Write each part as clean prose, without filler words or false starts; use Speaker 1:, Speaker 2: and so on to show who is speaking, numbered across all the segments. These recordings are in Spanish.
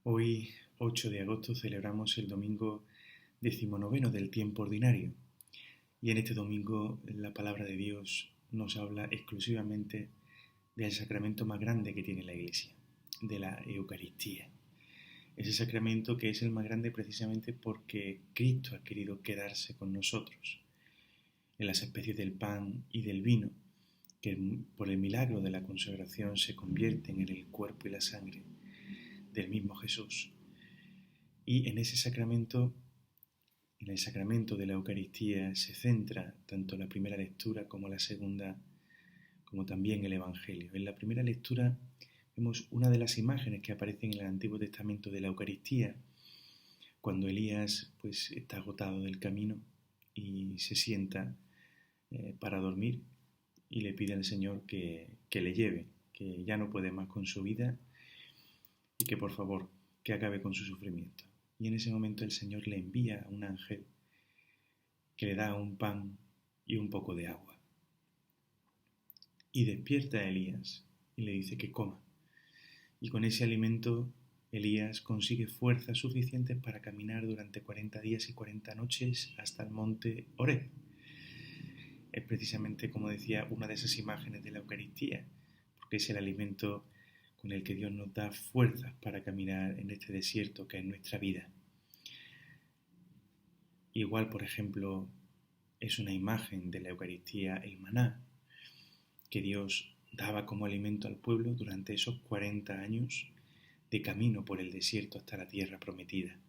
Speaker 1: Hoy, 8 de agosto, celebramos el domingo 19 del tiempo ordinario y en este domingo la palabra de Dios nos habla exclusivamente del sacramento más grande que tiene la Iglesia, de la Eucaristía. Ese sacramento que es el más grande precisamente porque Cristo ha querido quedarse con nosotros en las especies del pan y del vino, que por el milagro de la consagración se convierten en el cuerpo y la sangre del mismo Jesús. Y en ese sacramento, en el sacramento de la Eucaristía, se centra tanto la primera lectura como la segunda, como también el Evangelio. En la primera lectura vemos una de las imágenes que aparecen en el Antiguo Testamento de la Eucaristía, cuando Elías está agotado del camino y se sienta para dormir y le pide al Señor que le lleve, que ya no puede más con su vida y que por favor que acabe con su sufrimiento. Y en ese momento el Señor le envía a un ángel que le da un pan y un poco de agua. Y despierta a Elías y le dice que coma. Y con ese alimento Elías consigue fuerzas suficientes para caminar durante 40 días y 40 noches hasta el monte Horeb. Es precisamente, como decía, una de esas imágenes de la Eucaristía, porque es el alimento con el que Dios nos da fuerzas para caminar en este desierto que es nuestra vida. Igual, por ejemplo, es una imagen de la Eucaristía el maná, que Dios daba como alimento al pueblo durante esos 40 años de camino por el desierto hasta la tierra prometida.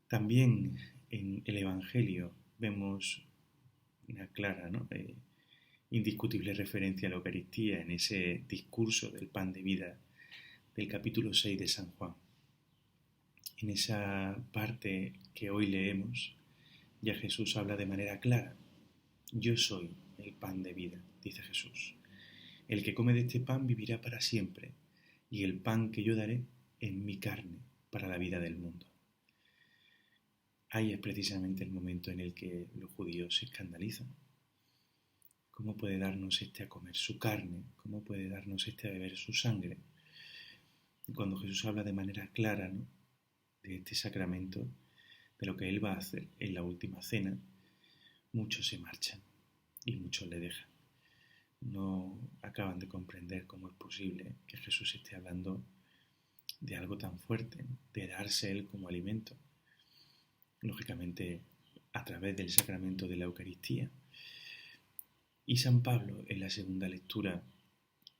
Speaker 1: También en el Evangelio vemos una clara, indiscutible referencia a la Eucaristía en ese discurso del pan de vida del capítulo 6 de San Juan. En esa parte que hoy leemos, ya Jesús habla de manera clara. Yo soy el pan de vida, dice Jesús. El que come de este pan vivirá para siempre, y el pan que yo daré es mi carne para la vida del mundo. Ahí es precisamente el momento en el que los judíos se escandalizan. ¿Cómo puede darnos este a comer su carne? ¿Cómo puede darnos este a beber su sangre? Y cuando Jesús habla de manera clara, de este sacramento, de lo que Él va a hacer en la última cena, muchos se marchan y muchos le dejan. No acaban de comprender cómo es posible que Jesús esté hablando de algo tan fuerte, de darse Él como alimento. Lógicamente, a través del sacramento de la Eucaristía. Y San Pablo, en la segunda lectura,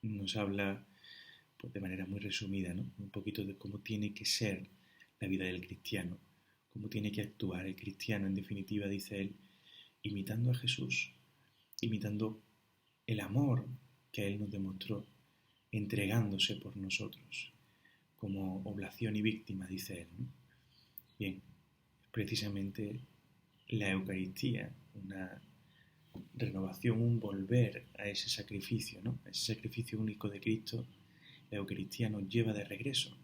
Speaker 1: nos habla de manera muy resumida, un poquito de cómo tiene que ser la vida del cristiano, cómo tiene que actuar el cristiano, en definitiva, dice él, imitando a Jesús, imitando el amor que Él nos demostró, entregándose por nosotros, como oblación y víctima, dice Él. Bien, precisamente la Eucaristía, una renovación, un volver a ese sacrificio, ese sacrificio único de Cristo, la Eucaristía nos lleva de regreso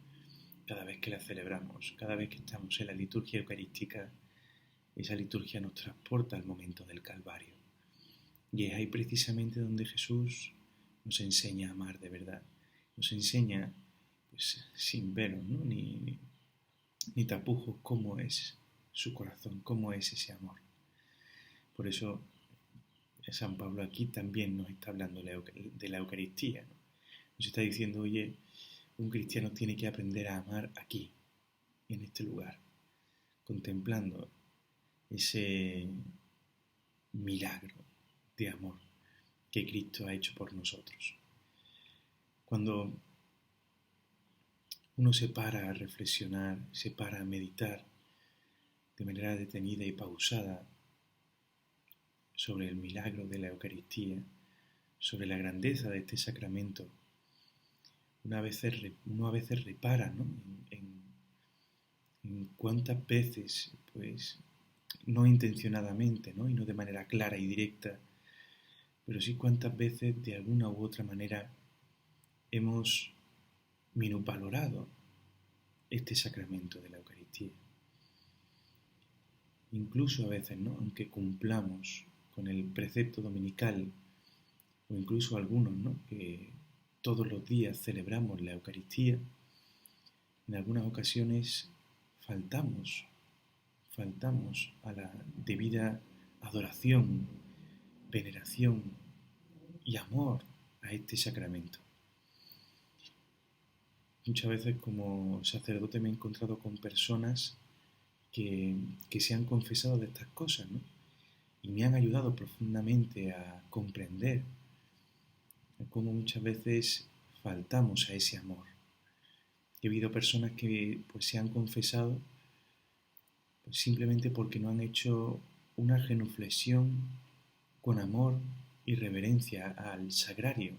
Speaker 1: cada vez que la celebramos, cada vez que estamos en la liturgia eucarística. Esa liturgia nos transporta al momento del Calvario. Y es ahí precisamente donde Jesús nos enseña a amar de verdad. Nos enseña, sin velos, ni tapujos, cómo es su corazón, cómo es ese amor. Por eso San Pablo aquí también nos está hablando de la Eucaristía. Nos está diciendo, oye, un cristiano tiene que aprender a amar aquí, en este lugar, contemplando ese milagro de amor que Cristo ha hecho por nosotros. Cuando uno se para a reflexionar, se para a meditar de manera detenida y pausada sobre el milagro de la Eucaristía, sobre la grandeza de este sacramento, uno a veces repara en cuántas veces, no intencionadamente, y no de manera clara y directa, pero sí cuántas veces de alguna u otra manera hemos minusvalorado este sacramento de la Eucaristía. Incluso a veces, aunque cumplamos con el precepto dominical, o incluso algunos, que todos los días celebramos la Eucaristía, En algunas ocasiones faltamos a la debida adoración, veneración y amor a este sacramento. Muchas veces como sacerdote me he encontrado con personas que se han confesado de estas cosas, ¿no? Y me han ayudado profundamente a comprender cómo muchas veces faltamos a ese amor. He habido personas que pues, se han confesado pues, simplemente porque no han hecho una genuflexión con amor y reverencia al sagrario.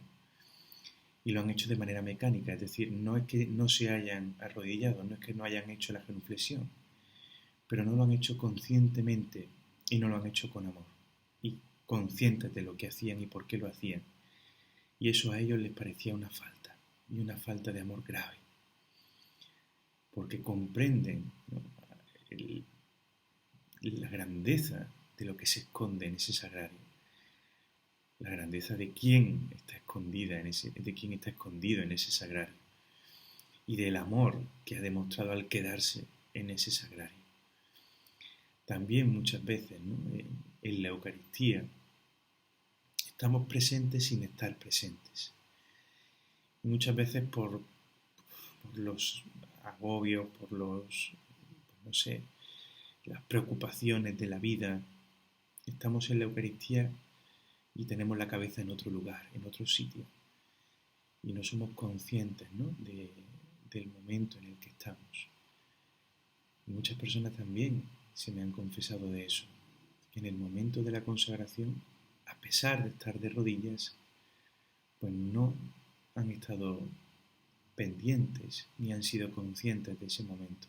Speaker 1: Y lo han hecho de manera mecánica, es decir, no es que no se hayan arrodillado, no es que no hayan hecho la genuflexión, pero no lo han hecho conscientemente y no lo han hecho con amor y conscientes de lo que hacían y por qué lo hacían. Y eso a ellos les parecía una falta, y una falta de amor grave, porque comprenden, ¿no?, la grandeza de lo que se esconde en ese sagrario, la grandeza de quién está escondida de quién está escondido en ese sagrario y del amor que ha demostrado al quedarse en ese sagrario. También muchas veces, ¿no?, en la Eucaristía estamos presentes sin estar presentes. Y muchas veces por los agobios, no sé, las preocupaciones de la vida, estamos en la Eucaristía y tenemos la cabeza en otro lugar, en otro sitio. Y no somos conscientes, ¿no?, del momento en el que estamos. Y muchas personas también se me han confesado de eso, que en el momento de la consagración, a pesar de estar de rodillas, pues no han estado pendientes ni han sido conscientes de ese momento.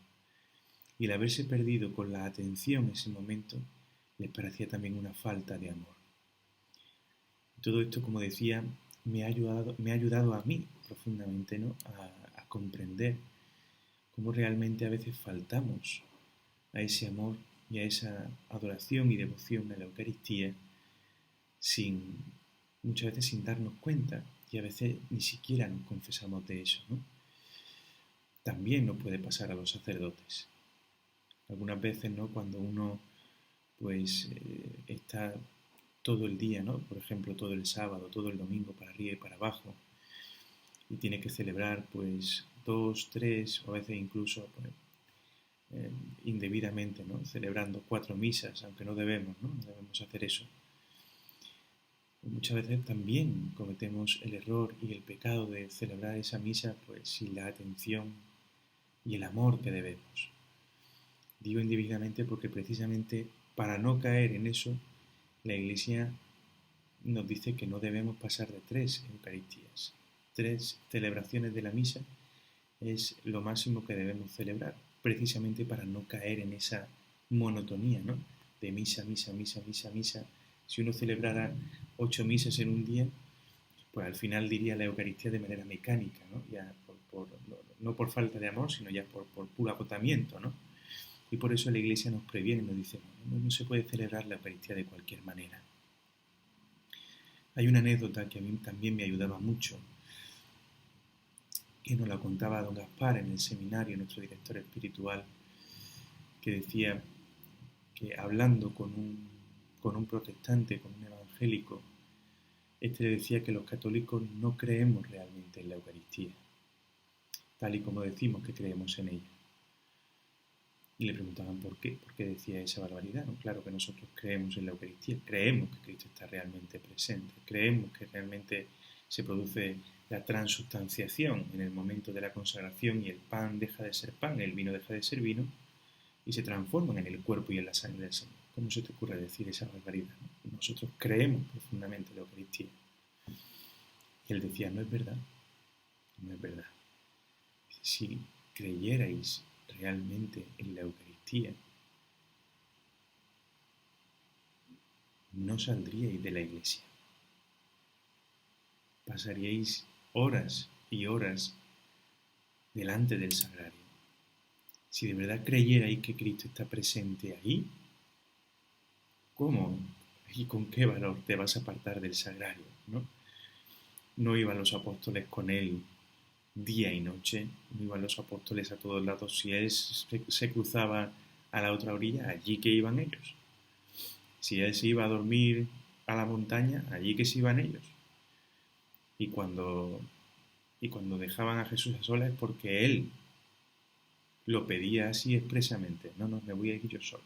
Speaker 1: Y el haberse perdido con la atención ese momento les parecía también una falta de amor. Todo esto, como decía, me ha ayudado a mí profundamente, ¿no?, a comprender cómo realmente a veces faltamos a ese amor y a esa adoración y devoción a la Eucaristía muchas veces sin darnos cuenta, y a veces ni siquiera nos confesamos de eso, ¿no? También nos puede pasar a los sacerdotes. Algunas veces, ¿no?, cuando uno pues está todo el día, ¿no?, por ejemplo, todo el sábado, todo el domingo, para arriba y para abajo, y tiene que celebrar pues 2, 3 o a veces incluso pues, indebidamente, ¿no?, celebrando 4 misas, aunque no debemos hacer eso. Muchas veces también cometemos el error y el pecado de celebrar esa misa pues sin la atención y el amor que debemos. Digo indebidamente porque precisamente para no caer en eso, la Iglesia nos dice que no debemos pasar de 3 Eucaristías. 3 celebraciones de la misa es lo máximo que debemos celebrar, precisamente para no caer en esa monotonía, ¿no?, de misa, misa, misa, misa, misa. Si uno celebrara 8 misas en un día, pues al final diría la Eucaristía de manera mecánica, ¿no?, ya no por falta de amor, sino ya por puro agotamiento, ¿no? Y por eso la Iglesia nos previene, nos dice, no se puede celebrar la Eucaristía de cualquier manera. Hay una anécdota que a mí también me ayudaba mucho, que nos la contaba don Gaspar en el seminario, nuestro director espiritual, que decía que hablando con un protestante, con un evangélico, este le decía que los católicos no creemos realmente en la Eucaristía, tal y como decimos que creemos en ella. Y le preguntaban por qué decía esa barbaridad, ¿no? Claro que nosotros creemos en la Eucaristía, creemos que Cristo está realmente presente, creemos que realmente se produce la transubstanciación en el momento de la consagración y el pan deja de ser pan, el vino deja de ser vino y se transforman en el cuerpo y en la sangre del Señor. ¿Cómo se te ocurre decir esa barbaridad, ¿no? Nosotros creemos profundamente en la Eucaristía. Y él decía, no es verdad, no es verdad. Si creyerais realmente en la Eucaristía, no saldríais de la Iglesia. Pasaríais horas y horas delante del sagrario. Si de verdad creyerais que Cristo está presente ahí, ¿cómo y con qué valor te vas a apartar del sagrario, ¿no? No iban los apóstoles con él día y noche, no iban los apóstoles a todos lados. Si él se cruzaba a la otra orilla, allí que iban ellos. Si él se iba a dormir a la montaña, allí que se iban ellos. Y cuando, y cuando dejaban a Jesús a solas es porque él lo pedía así expresamente. No, no, me voy a ir yo solo.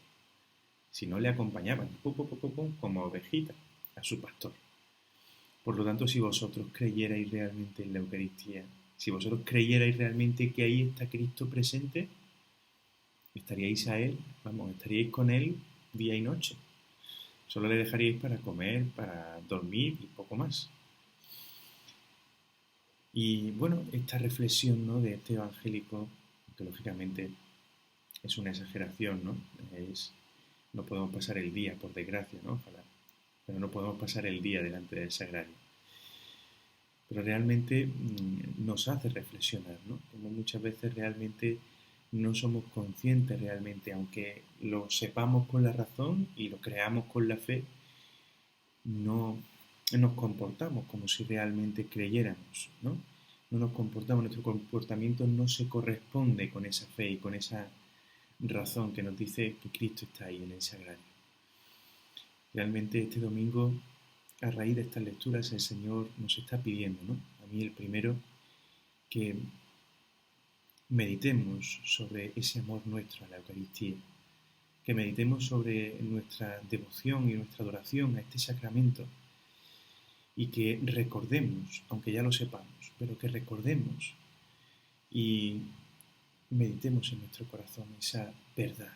Speaker 1: Si no, le acompañaban, pum, pum, pum, pum, como ovejita, a su pastor. Por lo tanto, si vosotros creyerais realmente en la Eucaristía, si vosotros creyerais realmente que ahí está Cristo presente, estaríais a Él, vamos, estaríais con Él día y noche. Solo le dejaríais para comer, para dormir y poco más. Y bueno, esta reflexión, ¿no?, de este evangélico, que lógicamente es una exageración, ¿no? No podemos pasar el día, por desgracia, ¿no? Ojalá, pero no podemos pasar el día delante del sagrario. Pero realmente nos hace reflexionar, ¿no? Como muchas veces realmente no somos conscientes realmente, aunque lo sepamos con la razón y lo creamos con la fe, no nos comportamos como si realmente creyéramos, ¿no? No nos comportamos, nuestro comportamiento no se corresponde con esa fe y con esa razón que nos dice que Cristo está ahí en el sagrario. Realmente este domingo, a raíz de estas lecturas, el Señor nos está pidiendo, ¿no? A mí el primero, que meditemos sobre ese amor nuestro a la Eucaristía, que meditemos sobre nuestra devoción y nuestra adoración a este sacramento y que recordemos, aunque ya lo sepamos, pero que recordemos y meditemos en nuestro corazón esa verdad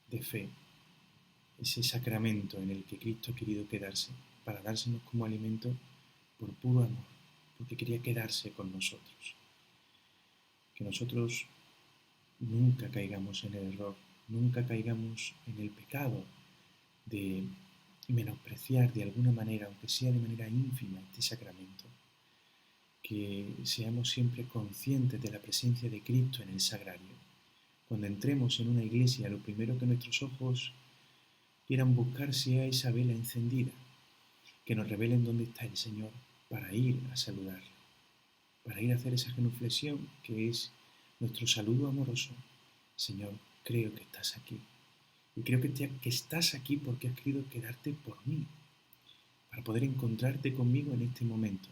Speaker 1: de fe, ese sacramento en el que Cristo ha querido quedarse para dársenos como alimento por puro amor, porque quería quedarse con nosotros. Que nosotros nunca caigamos en el error, nunca caigamos en el pecado de menospreciar de alguna manera, aunque sea de manera ínfima, este sacramento. Que seamos siempre conscientes de la presencia de Cristo en el sagrario. Cuando entremos en una iglesia, lo primero que nuestros ojos quieran buscar sea esa vela encendida, que nos revelen dónde está el Señor para ir a saludarlo, para ir a hacer esa genuflexión que es nuestro saludo amoroso. Señor, creo que estás aquí. Y creo que estás aquí porque has querido quedarte por mí, para poder encontrarte conmigo en este momento.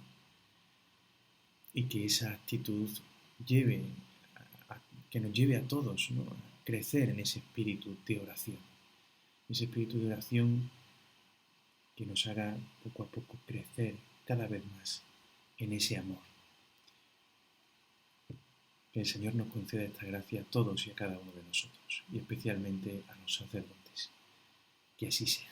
Speaker 1: Y que esa actitud que nos lleve a todos, ¿no?, a crecer en ese espíritu de oración. Ese espíritu de oración que nos haga poco a poco crecer cada vez más en ese amor. Que el Señor nos conceda esta gracia a todos y a cada uno de nosotros, y especialmente a los sacerdotes. Que así sea.